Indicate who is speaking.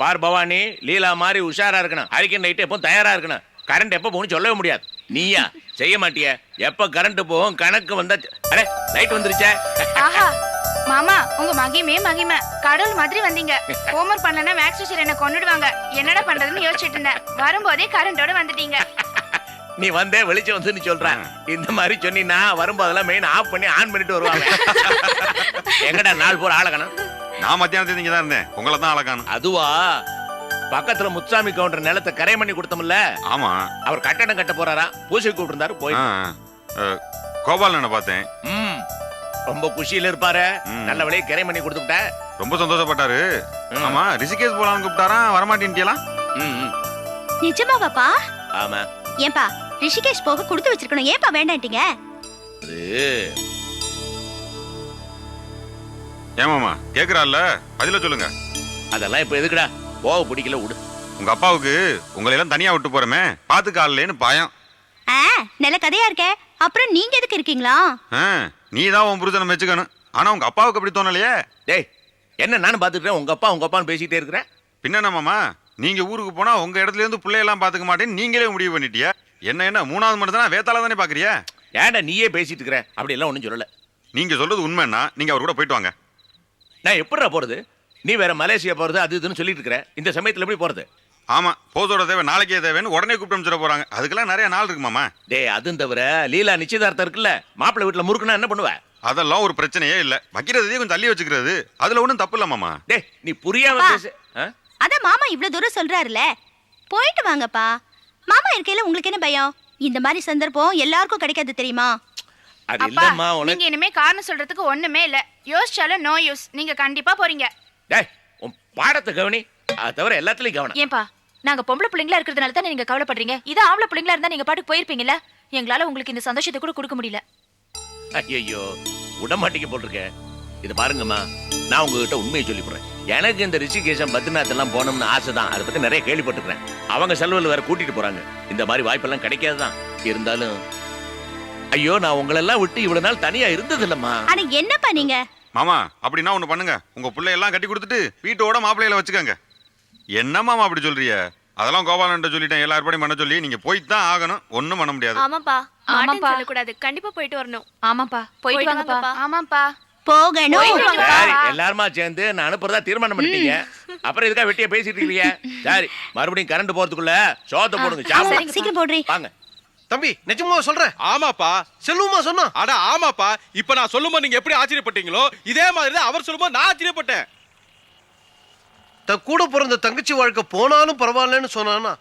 Speaker 1: பார் பவானி, லீலா மாதிரி உஷாரா இருக்கணும். ஹரிக்கன் நைட்டு எப்போ தயாரா இருக்கணும். கரண்ட் எப்போ போகணும் சொல்லவே முடியாது. நீயா செய்ய மாட்டிய? எப்ப கரண்ட் போகும் கணக்கு வந்தா. அடே லைட் வந்துருச்சே.
Speaker 2: ஆஹா மாமா, உங்க மகிமை கடவுள் மாதிரி வந்தீங்க. ஹோம்வொர்க் பண்ணலன்னா மேக்ஸ் டீச்சர் என்ன கொன்னுடுவாங்க. என்னடா பண்றதுன்னு யோசிச்சுட்டு இருந்தேன். வரும்போதே கரண்டோட வந்துட்டீங்க.
Speaker 1: நீ வந்தே வெளிச்சம் வந்து சொல்றேன். இந்த மாதிரி சொன்னீங்கன்னா வரும்போதெல்லாம் மெயின் ஆஃப் பண்ணி ஆன் பண்ணிட்டு வருவாங்க. எங்கடா நாள் பூரா ஆளக்கணும்?
Speaker 3: நான் மத்தியானத்துல இங்க தான் இருந்தேன். உங்களை தான் ஆளக்கானும்.
Speaker 1: அதுவா, பக்கத்துல முத்துசாமி கவுண்டர் நிலத்தை கரை பண்ணி கொடுத்தோம்ல.
Speaker 3: ஆமா,
Speaker 1: அவர் கட்டடம் கட்ட போறாரா, பூசை கூப்பிட்டு போய்
Speaker 3: கோபாலனை பார்த்தேன்.
Speaker 1: ரொம்ப குஷியில இருப்பாரு. நல்ல வழியை கரை பண்ணி கொடுத்துட்ட.
Speaker 3: ரொம்ப சந்தோஷப்பட்டாரு. ஆமா, ரிஷிகேஷ் போலான்னு கூப்பிட்டாரா, வரமாட்டேன்ட்டியலா?
Speaker 4: நிஜமாவாப்பா?
Speaker 1: ஆமா.
Speaker 4: ஏன்பா ரிஷிகேஷ் போக கொடுத்து வச்சிருக்கணும், ஏன்பா வேண்டான்ட்டீங்க?
Speaker 3: ஏமாமா கேக்குறாள்ல, பதில சொல்லுங்க.
Speaker 1: அதெல்லாம் இப்ப எதுக்குடா, போக பிடிக்கல விடு.
Speaker 3: உங்க அப்பாவுக்கு உங்களை எல்லாம் தனியா விட்டு போறமே, பாத்துக்காலேன்னு பயம்.
Speaker 4: நல்ல கதையா இருக்கே. அப்புறம் நீங்க எதுக்கு இருக்கீங்களா?
Speaker 3: நீ தான் உன் புருஷனை மெச்சுக்கணும். ஆனா உங்க அப்பாவுக்கு அப்படி தோணலையே.
Speaker 1: டேய், என்ன நானும் பாத்துக்கிறேன், உங்க அப்பான்னு பேசிட்டே இருக்கிறேன்.
Speaker 3: பின்ன மாமா, நீங்க ஊருக்கு போனா உங்க இடத்துல இருந்து பிள்ளையெல்லாம் பாத்துக்க மாட்டேன்னு நீங்களே முடிவு பண்ணிட்டியா? என்ன மூணாவது மட்டும் தானே வேத்தால தானே பாக்குறியா?
Speaker 1: ஏன்டா நீயே பேசிட்டு இருக்கிற? அப்படி எல்லாம் ஒண்ணும் சொல்லல.
Speaker 3: நீங்க சொல்றது உண்மைன்னா நீங்க அவர் கூட போயிட்டு வாங்க.
Speaker 1: நான் எப்படிடா போறது? நீ வேற மலேசியா போறது அது இதுன்னு சொல்லிட்டு இருக்கிற. இந்த சமயத்துல எப்படி போறது?
Speaker 3: ஆமா, போதோட தேவை நாளைக்கே தேவைன்னு உடனே கூப்பிட்டு அமைச்சிட போறாங்க. அதுக்கெல்லாம் நிறைய நாள் இருக்கு மாமா.
Speaker 1: டேய், அதுவும் தவிர லீலா நிச்சயதார்த்தம் இருக்குல்ல, மாப்பிள்ளை வீட்டுல முறுக்குனா என்ன பண்ணுவ?
Speaker 3: அதெல்லாம் ஒரு பிரச்சனையே இல்ல. வைக்கிறதையே கொஞ்சம் தள்ளி வச்சுக்கிறது, அதுல ஒண்ணும் தப்பு இல்ல மாமா.
Speaker 1: டேய், நீ புரியாம பேசு.
Speaker 4: அதான் மாமா இவ்வளவு தூரம் சொல்றாருல, போயிட்டு வாங்கப்பா. மாமா இருக்கையில உங்களுக்கு என்ன பயம்? இந்த மாதிரி சந்தர்ப்பம் எல்லாருக்கும் கிடைக்காது தெரியுமா?
Speaker 1: அது இல்லம்மா,
Speaker 2: நீங்க இனிமே காரணம் சொல்றதுக்கு ஒண்ணுமே இல்ல. யோசிச்சாலும் நோ யூஸ். நீங்க கண்டிப்பா போறீங்க.
Speaker 1: டேய், உன் பாடத்தை கவனி. அது தவிர எல்லாத்துலயும் கவனம்.
Speaker 2: ஏன்பா, நாங்க பொம்பளை பிள்ளைங்களா இருக்கிறதுனால தான் நீங்க கவலைப்படுறீங்க. இது ஆம்பளை பிள்ளைங்களா இருந்தா நீங்க பாட்டுக்கு போயிருப்பீங்கல்ல. எங்களால உங்களுக்கு இந்த சந்தோஷத்தை கூட கொடுக்க முடியல.
Speaker 1: ஐயோ, உடமாட்டிக்கு போட்டிருக்கேன். இது பாருங்கம்மா, நான் உங்ககிட்ட உண்மையை சொல்லி போறேன். எனக்கு இந்த ரிஷிகேஷன் பத்ரிநாத் எல்லாம் போனோம்னு ஆசை தான். அதை பத்தி நிறைய கேள்விப்பட்டிருக்கேன். அவங்க செலவுல வேற கூட்டிட்டு போறாங்க. இந்த மாதிரி வாய்ப்பெல்லாம் கிடைக்காதுதான். இருந்தாலும் ஐயோ, நான் உங்களெல்லாம் விட்டு இவ்வளவு நாள் தனியா இருந்தது இல்லம்மா.
Speaker 4: ஆனா என்னப்பா நீங்க?
Speaker 3: மாமா, அப்படின்னா ஒண்ணு பண்ணுங்க. உங்க பிள்ளையெல்லாம் கட்டி கொடுத்துட்டு வீட்டோட மாப்பிள்ளையில வச்சுக்கோங்க. என்ன மாமா அப்படி சொல்றிய? அதெல்லாம் கோபாலன் சொல்லிட்டேன், எல்லா ஏற்பாடையும் பண்ண சொல்லி. நீங்க போயிட்டு தான் ஆகணும், ஒண்ணும் பண்ண முடியாது.
Speaker 2: ஆமாப்பா, ஆமாப்பா, சொல்லக்கூடாது. கண்டிப்பா போயிட்டு வரணும். ஆமாப்பா, போயிட்டு வாங்கப்பா. ஆமாப்பா,
Speaker 4: போகணும்.
Speaker 1: எல்லாருமா சேர்ந்து நான் அனுப்புறதா தீர்மானம் பண்ணிட்டீங்க. அப்புறம் இதுக்காக வெட்டியா பேசிட்டு இருக்கீங்க. சரி, மறுபடியும் கரண்ட் போறதுக்குள்ள சோத்தை போடுங்க.
Speaker 4: சீக்கிரம் போடுறீ.
Speaker 1: வாங்க
Speaker 5: தம்பி, நிஜமா சொல்றேன்.
Speaker 6: ஆமாப்பா,
Speaker 5: செல்வமா சொன்னா.
Speaker 6: அட ஆமாப்பா. இப்ப நான் சொல்லும்போது நீங்க எப்படி ஆச்சரியப்பட்டீங்களோ இதே மாதிரி தான் அவர் சொல்லும்போது நான் ஆச்சரியப்பட்டேன்.
Speaker 5: கூட பிறந்த தங்கச்சி வாழ்க்கை போனாலும் பரவாயில்லன்னு சொன்னானா